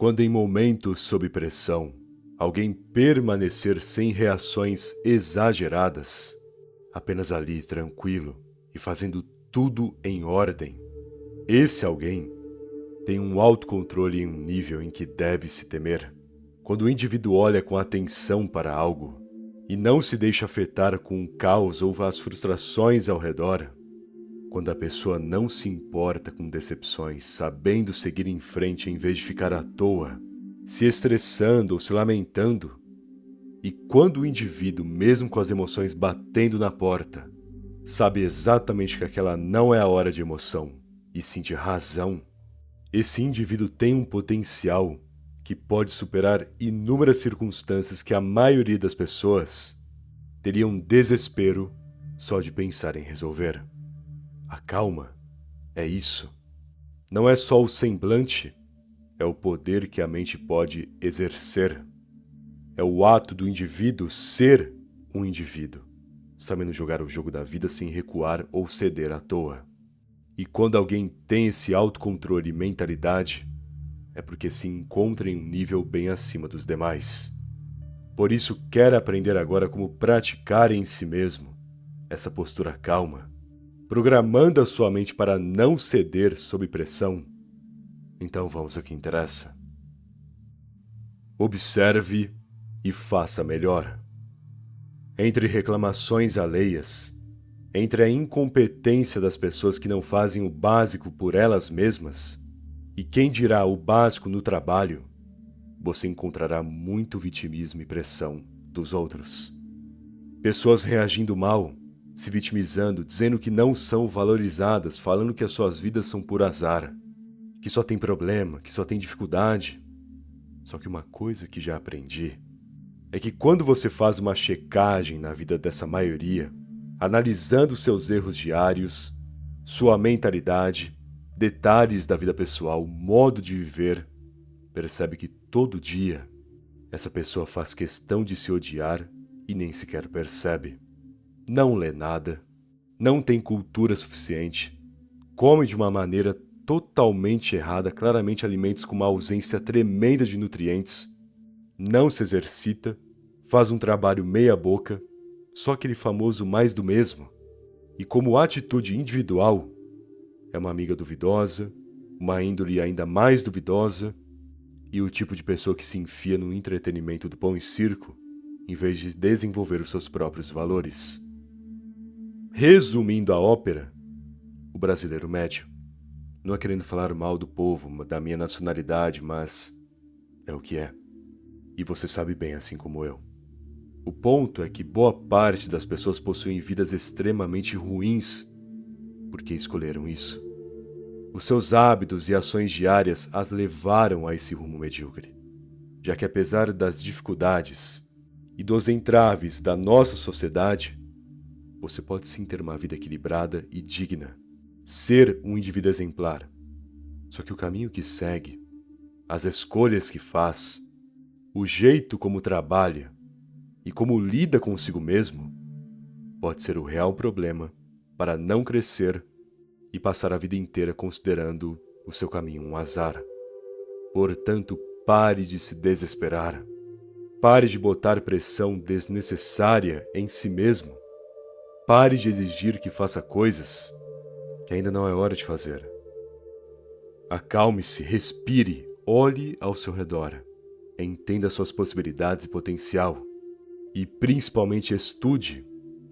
Quando em momentos sob pressão, alguém permanecer sem reações exageradas, apenas ali tranquilo e fazendo tudo em ordem, esse alguém tem um autocontrole em um nível em que deve se temer. Quando o indivíduo olha com atenção para algo e não se deixa afetar com o caos ou as frustrações ao redor, quando a pessoa não se importa com decepções, sabendo seguir em frente em vez de ficar à toa, se estressando ou se lamentando, e quando o indivíduo, mesmo com as emoções batendo na porta, sabe exatamente que aquela não é a hora de emoção, e sim de razão, esse indivíduo tem um potencial que pode superar inúmeras circunstâncias que a maioria das pessoas teriam desespero só de pensar em resolver. A calma é isso. Não é só o semblante, é o poder que a mente pode exercer. É o ato do indivíduo ser um indivíduo, sabendo jogar o jogo da vida sem recuar ou ceder à toa. E quando alguém tem esse autocontrole e mentalidade, é porque se encontra em um nível bem acima dos demais. Por isso, quer aprender agora como praticar em si mesmo essa postura calma, programando a sua mente para não ceder sob pressão? Então vamos ao que interessa. Observe e faça melhor. Entre reclamações alheias, entre a incompetência das pessoas que não fazem o básico por elas mesmas, e quem dirá o básico no trabalho, você encontrará muito vitimismo e pressão dos outros. Pessoas reagindo mal, se vitimizando, dizendo que não são valorizadas, falando que as suas vidas são por azar, que só tem problema, que só tem dificuldade. Só que uma coisa que já aprendi é que quando você faz uma checagem na vida dessa maioria, analisando seus erros diários, sua mentalidade, detalhes da vida pessoal, modo de viver, percebe que todo dia essa pessoa faz questão de se odiar e nem sequer percebe. Não lê nada, não tem cultura suficiente, come de uma maneira totalmente errada, claramente alimentos com uma ausência tremenda de nutrientes, não se exercita, faz um trabalho meia boca, só aquele famoso mais do mesmo, e como atitude individual, é uma amiga duvidosa, uma índole ainda mais duvidosa, e o tipo de pessoa que se enfia no entretenimento do pão e circo, em vez de desenvolver os seus próprios valores. Resumindo a ópera, o brasileiro médio, não é querendo falar mal do povo, da minha nacionalidade, mas é o que é. E você sabe bem, assim como eu. O ponto é que boa parte das pessoas possuem vidas extremamente ruins porque escolheram isso. Os seus hábitos e ações diárias as levaram a esse rumo medíocre, já que apesar das dificuldades e dos entraves da nossa sociedade, você pode sim ter uma vida equilibrada e digna, ser um indivíduo exemplar. Só que o caminho que segue, as escolhas que faz, o jeito como trabalha e como lida consigo mesmo, pode ser o real problema para não crescer e passar a vida inteira considerando o seu caminho um azar. Portanto, pare de se desesperar. Pare de botar pressão desnecessária em si mesmo. Pare de exigir que faça coisas que ainda não é hora de fazer. Acalme-se, respire, olhe ao seu redor, entenda suas possibilidades e potencial, e principalmente estude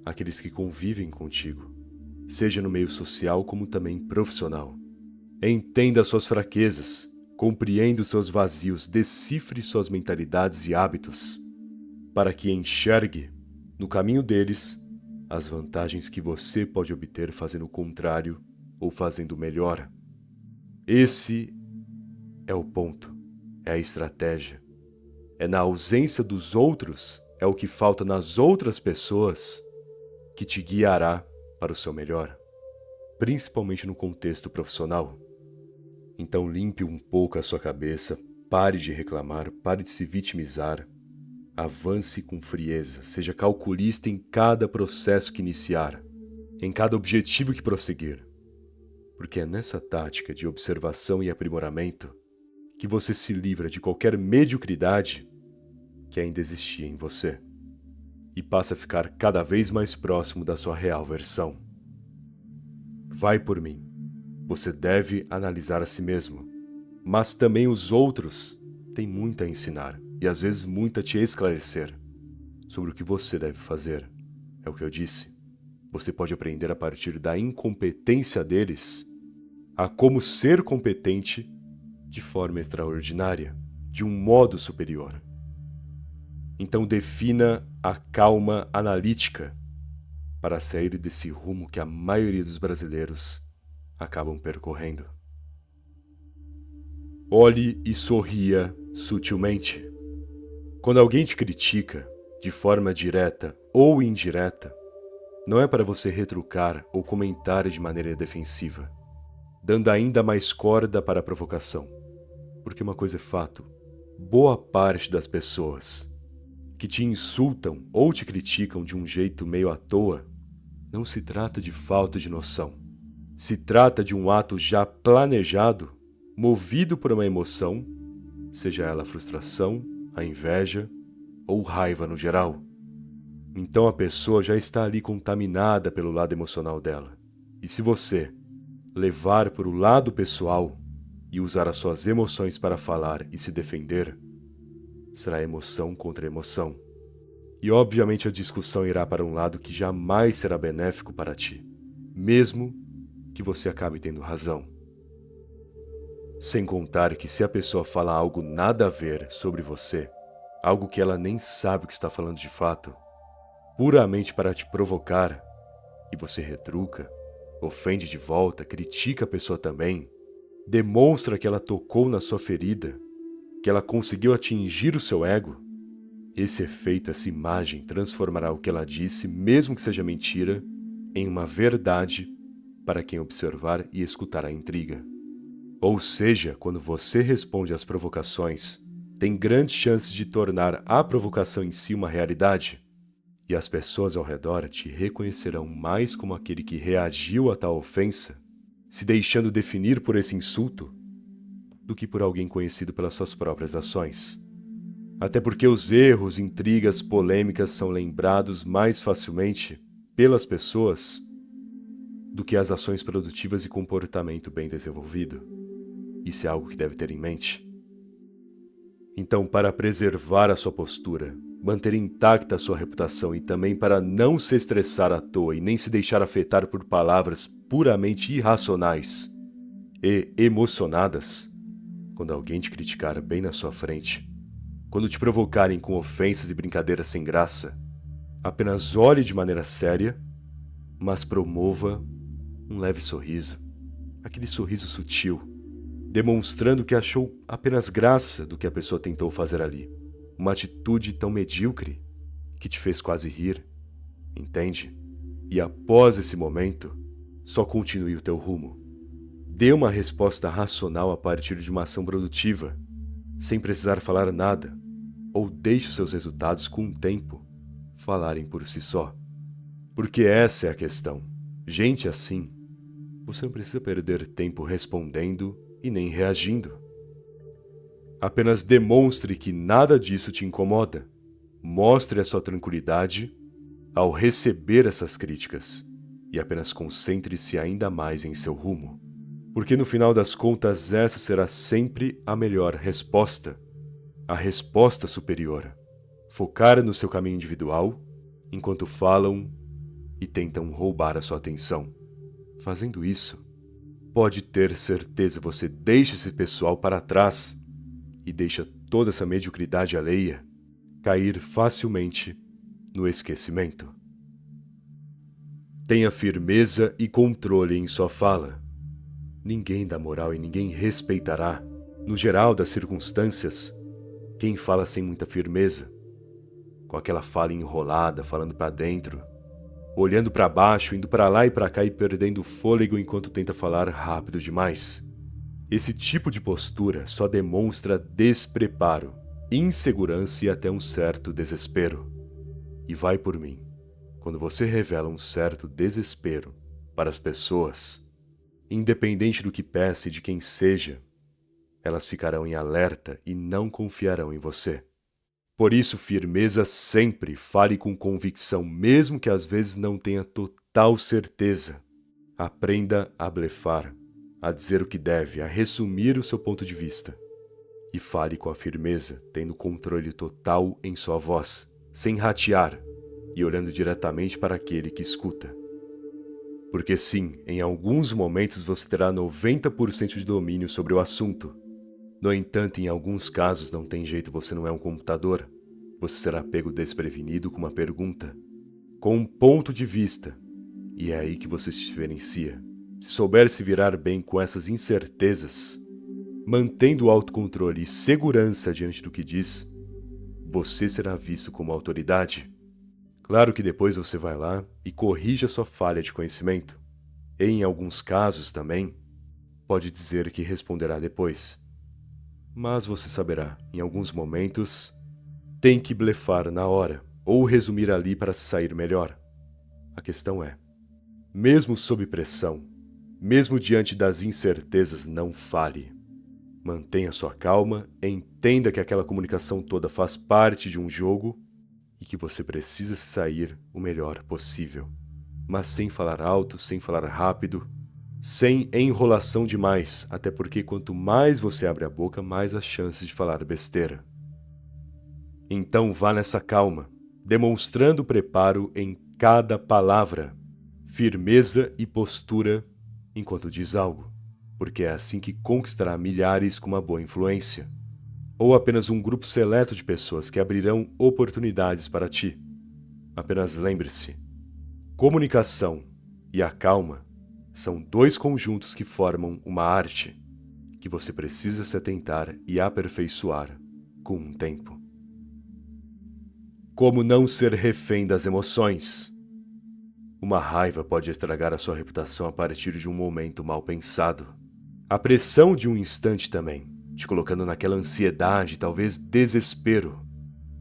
aqueles que convivem contigo, seja no meio social como também profissional. Entenda suas fraquezas, compreenda os seus vazios, decifre suas mentalidades e hábitos, para que enxergue, no caminho deles, as vantagens que você pode obter fazendo o contrário ou fazendo melhor. Esse é o ponto, é a estratégia. É na ausência dos outros, é o que falta nas outras pessoas que te guiará para o seu melhor, principalmente no contexto profissional. Então limpe um pouco a sua cabeça, pare de reclamar, pare de se vitimizar, avance com frieza, seja calculista em cada processo que iniciar, em cada objetivo que prosseguir, porque é nessa tática de observação e aprimoramento que você se livra de qualquer mediocridade que ainda existia em você e passa a ficar cada vez mais próximo da sua real versão. Vai por mim. Você deve analisar a si mesmo, mas também os outros têm muito a ensinar e às vezes muito a te esclarecer sobre o que você deve fazer. É o que eu disse. Você pode aprender a partir da incompetência deles a como ser competente de forma extraordinária, de um modo superior. Então defina a calma analítica para sair desse rumo que a maioria dos brasileiros acabam percorrendo. Olhe e sorria sutilmente. Quando alguém te critica, de forma direta ou indireta, não é para você retrucar ou comentar de maneira defensiva, dando ainda mais corda para a provocação. Porque uma coisa é fato, boa parte das pessoas que te insultam ou te criticam de um jeito meio à toa, não se trata de falta de noção. Se trata de um ato já planejado, movido por uma emoção, seja ela a frustração, a inveja ou raiva no geral. Então a pessoa já está ali contaminada pelo lado emocional dela. E se você levar para o lado pessoal e usar as suas emoções para falar e se defender, será emoção contra emoção. E obviamente a discussão irá para um lado que jamais será benéfico para ti, mesmo que você acabe tendo razão. Sem contar que se a pessoa fala algo nada a ver sobre você, algo que ela nem sabe o que está falando de fato, puramente para te provocar, e você retruca, ofende de volta, critica a pessoa também, demonstra que ela tocou na sua ferida, que ela conseguiu atingir o seu ego, esse efeito, essa imagem transformará o que ela disse, mesmo que seja mentira, em uma verdade para quem observar e escutar a intriga. Ou seja, quando você responde às provocações, tem grandes chances de tornar a provocação em si uma realidade, e as pessoas ao redor te reconhecerão mais como aquele que reagiu a tal ofensa, se deixando definir por esse insulto, do que por alguém conhecido pelas suas próprias ações. Até porque os erros, intrigas, polêmicas são lembrados mais facilmente pelas pessoas do que as ações produtivas e comportamento bem desenvolvido. Isso é algo que deve ter em mente. Então, para preservar a sua postura, manter intacta a sua reputação e também para não se estressar à toa e nem se deixar afetar por palavras puramente irracionais e emocionadas, quando alguém te criticar bem na sua frente, quando te provocarem com ofensas e brincadeiras sem graça, apenas olhe de maneira séria, mas promova um leve sorriso, aquele sorriso sutil, demonstrando que achou apenas graça do que a pessoa tentou fazer ali. Uma atitude tão medíocre que te fez quase rir, entende? E após esse momento, só continue o teu rumo. Dê uma resposta racional a partir de uma ação produtiva, sem precisar falar nada, ou deixe os seus resultados com o tempo falarem por si só. Porque essa é a questão. Gente assim, você não precisa perder tempo respondendo e nem reagindo. Apenas demonstre que nada disso te incomoda. Mostre a sua tranquilidade ao receber essas críticas e apenas concentre-se ainda mais em seu rumo. Porque no final das contas essa será sempre a melhor resposta, a resposta superior. Focar no seu caminho individual enquanto falam e tentam roubar a sua atenção. Fazendo isso, pode ter certeza você deixa esse pessoal para trás e deixa toda essa mediocridade alheia cair facilmente no esquecimento. Tenha firmeza e controle em sua fala. Ninguém dá moral e ninguém respeitará, no geral das circunstâncias, quem fala sem muita firmeza, com aquela fala enrolada, falando para dentro, olhando para baixo, indo para lá e para cá e perdendo o fôlego enquanto tenta falar rápido demais. Esse tipo de postura só demonstra despreparo, insegurança e até um certo desespero. E vai por mim, quando você revela um certo desespero para as pessoas, independente do que peça e de quem seja, Elas ficarão em alerta e não confiarão em você. Por isso, firmeza sempre, fale com convicção, mesmo que às vezes não tenha total certeza. Aprenda a blefar, a dizer o que deve, a resumir o seu ponto de vista. E fale com a firmeza, tendo controle total em sua voz, sem ratear e olhando diretamente para aquele que escuta. Porque sim, em alguns momentos você terá 90% de domínio sobre o assunto. No entanto, em alguns casos não tem jeito, você não é um computador. Você será pego desprevenido com uma pergunta, com um ponto de vista. E é aí que você se diferencia. Se souber se virar bem com essas incertezas, mantendo o autocontrole e segurança diante do que diz, você será visto como autoridade. Claro que depois você vai lá e corrige a sua falha de conhecimento. E em alguns casos também, pode dizer que responderá depois. Mas você saberá, em alguns momentos, tem que blefar na hora, ou resumir ali para se sair melhor. A questão é, mesmo sob pressão, mesmo diante das incertezas, não fale. Mantenha sua calma, entenda que aquela comunicação toda faz parte de um jogo e que você precisa se sair o melhor possível. Mas sem falar alto, sem falar rápido, sem enrolação demais, até porque quanto mais você abre a boca, mais as chances de falar besteira. Então vá nessa calma, demonstrando preparo em cada palavra, firmeza e postura enquanto diz algo, porque é assim que conquistará milhares com uma boa influência, ou apenas um grupo seleto de pessoas que abrirão oportunidades para ti. Apenas lembre-se, comunicação e a calma são dois conjuntos que formam uma arte que você precisa se atentar e aperfeiçoar com o tempo. Como não ser refém das emoções? Uma raiva pode estragar a sua reputação a partir de um momento mal pensado. A pressão de um instante também, te colocando naquela ansiedade, talvez desespero,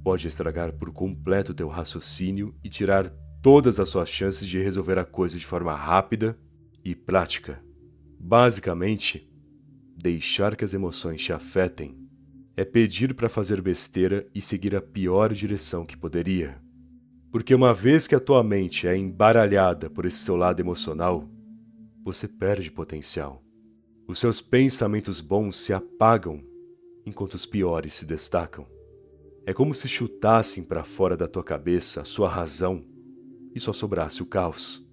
pode estragar por completo teu raciocínio e tirar todas as suas chances de resolver a coisa de forma rápida e prática. Basicamente, deixar que as emoções te afetem é pedir para fazer besteira e seguir a pior direção que poderia. Porque uma vez que a tua mente é embaralhada por esse seu lado emocional, você perde potencial. Os seus pensamentos bons se apagam, enquanto os piores se destacam. É como se chutassem para fora da tua cabeça a sua razão e só sobrasse o caos.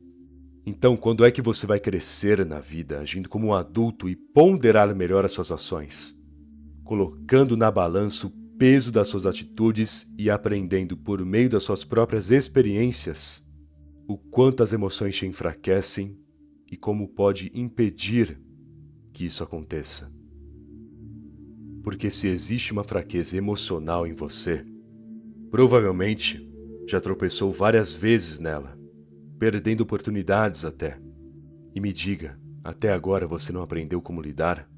Então, quando é que você vai crescer na vida, agindo como um adulto e ponderar melhor as suas ações? Colocando na balança o peso das suas atitudes e aprendendo por meio das suas próprias experiências o quanto as emoções te enfraquecem e como pode impedir que isso aconteça. Porque se existe uma fraqueza emocional em você, provavelmente já tropeçou várias vezes nela, perdendo oportunidades até. E me diga, até agora você não aprendeu como lidar?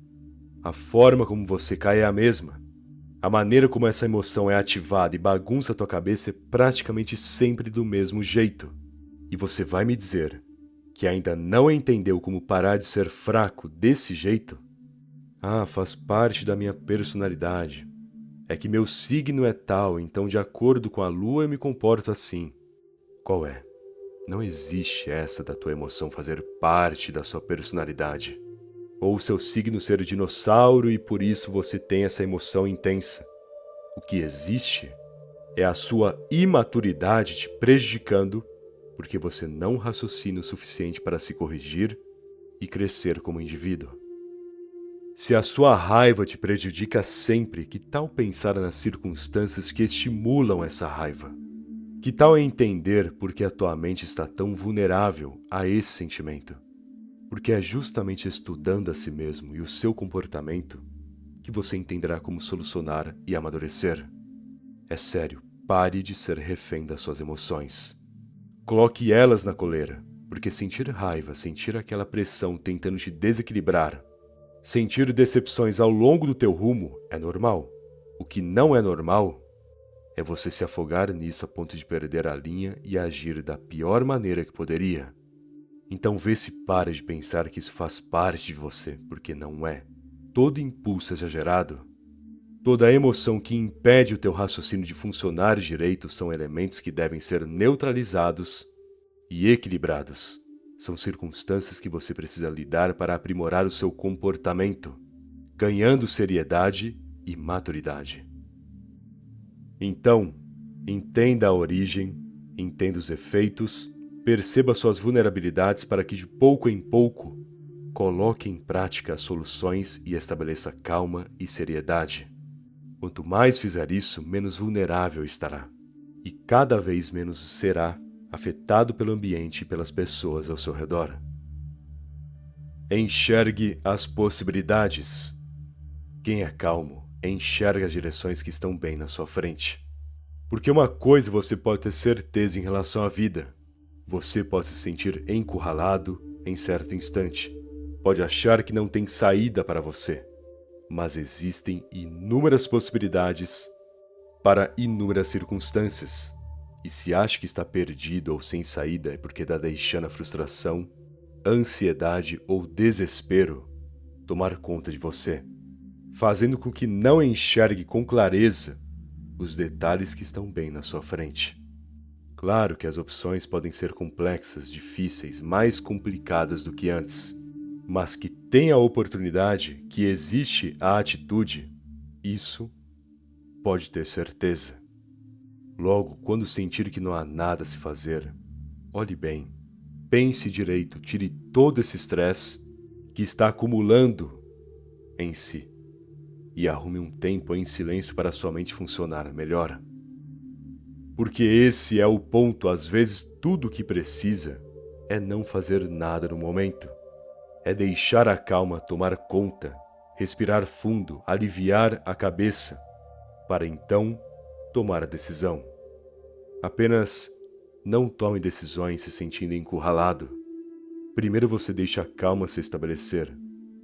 A forma como você cai é a mesma. A maneira como essa emoção é ativada e bagunça a tua cabeça é praticamente sempre do mesmo jeito. E você vai me dizer que ainda não entendeu como parar de ser fraco desse jeito? Ah, faz parte da minha personalidade. É que meu signo é tal, então de acordo com a lua eu me comporto assim. Qual é? Não existe essa da tua emoção fazer parte da sua personalidade. Ou o seu signo ser dinossauro e por isso você tem essa emoção intensa. O que existe é a sua imaturidade te prejudicando porque você não raciocina o suficiente para se corrigir e crescer como indivíduo. Se a sua raiva te prejudica sempre, que tal pensar nas circunstâncias que estimulam essa raiva? Que tal entender por que a tua mente está tão vulnerável a esse sentimento? Porque é justamente estudando a si mesmo e o seu comportamento que você entenderá como solucionar e amadurecer. É sério, pare de ser refém das suas emoções. Coloque elas na coleira, porque sentir raiva, sentir aquela pressão tentando te desequilibrar, sentir decepções ao longo do teu rumo é normal. O que não é normal é você se afogar nisso a ponto de perder a linha e agir da pior maneira que poderia. Então vê se para de pensar que isso faz parte de você, porque não é. todo impulso exagerado, toda emoção que impede o teu raciocínio de funcionar direito são elementos que devem ser neutralizados e equilibrados. São circunstâncias que você precisa lidar para aprimorar o seu comportamento, ganhando seriedade e maturidade. Então, entenda a origem, entenda os efeitos, perceba suas vulnerabilidades para que de pouco em pouco coloque em prática as soluções e estabeleça calma e seriedade. Quanto mais fizer isso, menos vulnerável estará e cada vez menos será afetado pelo ambiente e pelas pessoas ao seu redor. Enxergue as possibilidades. Quem é calmo enxerga as direções que estão bem na sua frente. Porque uma coisa você pode ter certeza em relação à vida: você pode se sentir encurralado em certo instante. Pode achar que não tem saída para você, mas existem inúmeras possibilidades para inúmeras circunstâncias. E se acha que está perdido ou sem saída é porque está deixando a frustração, ansiedade ou desespero tomar conta de você, fazendo com que não enxergue com clareza os detalhes que estão bem na sua frente. Claro que as opções podem ser complexas, difíceis, mais complicadas do que antes, mas que tem a oportunidade, que existe a atitude, isso pode ter certeza. Logo, quando sentir que não há nada a se fazer, olhe bem, pense direito, tire todo esse estresse que está acumulando em si e arrume um tempo em silêncio para sua mente funcionar melhor. Porque esse é o ponto, às vezes tudo o que precisa é não fazer nada no momento. É deixar a calma tomar conta, respirar fundo, aliviar a cabeça, para então tomar a decisão. Apenas não tome decisões se sentindo encurralado. Primeiro você deixa a calma se estabelecer.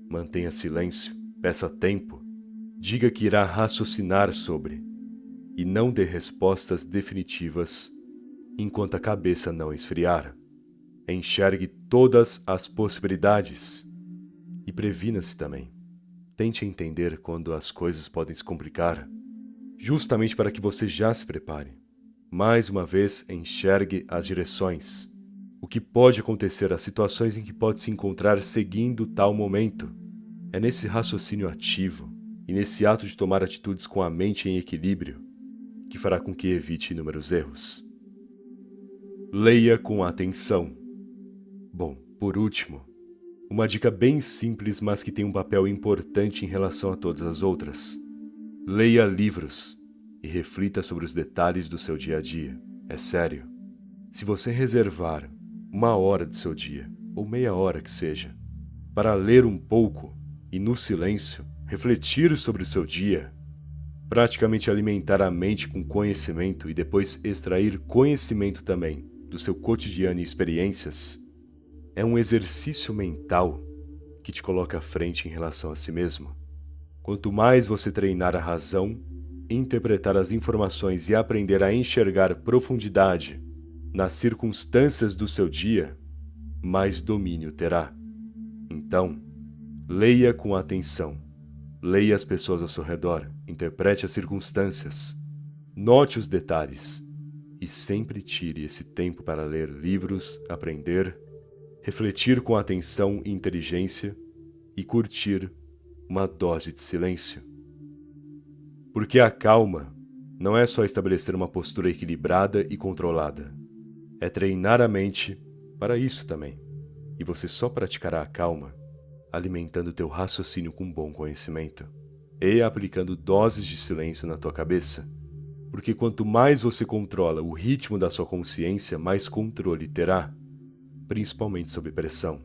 Mantenha silêncio, peça tempo, diga que irá raciocinar sobre, e não dê respostas definitivas enquanto a cabeça não esfriar. Enxergue todas as possibilidades e previna-se também. Tente entender quando as coisas podem se complicar, justamente para que você já se prepare. Mais uma vez, enxergue as direções. O que pode acontecer, as situações em que pode se encontrar seguindo tal momento. É nesse raciocínio ativo e nesse ato de tomar atitudes com a mente em equilíbrio que fará com que evite inúmeros erros. Leia com atenção. Bom, por último, uma dica bem simples, mas que tem um papel importante em relação a todas as outras. Leia livros e reflita sobre os detalhes do seu dia a dia. É sério. Se você reservar 1 hora do seu dia, ou meia hora que seja, para ler um pouco e, no silêncio, refletir sobre o seu dia, praticamente alimentar a mente com conhecimento e depois extrair conhecimento também do seu cotidiano e experiências, é um exercício mental que te coloca à frente em relação a si mesmo. Quanto mais você treinar a razão, interpretar as informações e aprender a enxergar profundidade nas circunstâncias do seu dia, mais domínio terá. Então, leia com atenção. Leia as pessoas ao seu redor, interprete as circunstâncias, note os detalhes e sempre tire esse tempo para ler livros, aprender, refletir com atenção e inteligência e curtir uma dose de silêncio. Porque a calma não é só estabelecer uma postura equilibrada e controlada. É treinar a mente para isso também. E você só praticará a calma alimentando teu raciocínio com bom conhecimento e aplicando doses de silêncio na tua cabeça. Porque quanto mais você controla o ritmo da sua consciência, mais controle terá, principalmente sob pressão.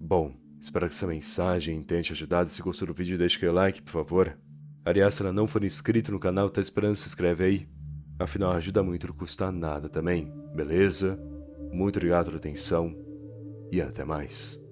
Bom, espero que essa mensagem tenha te ajudado. Se gostou do vídeo, deixa aquele like, por favor. Aliás, se ela não for inscrito no canal, tá esperando, se inscreve aí. Afinal, ajuda muito, não custa nada também, beleza? Muito obrigado pela atenção e até mais.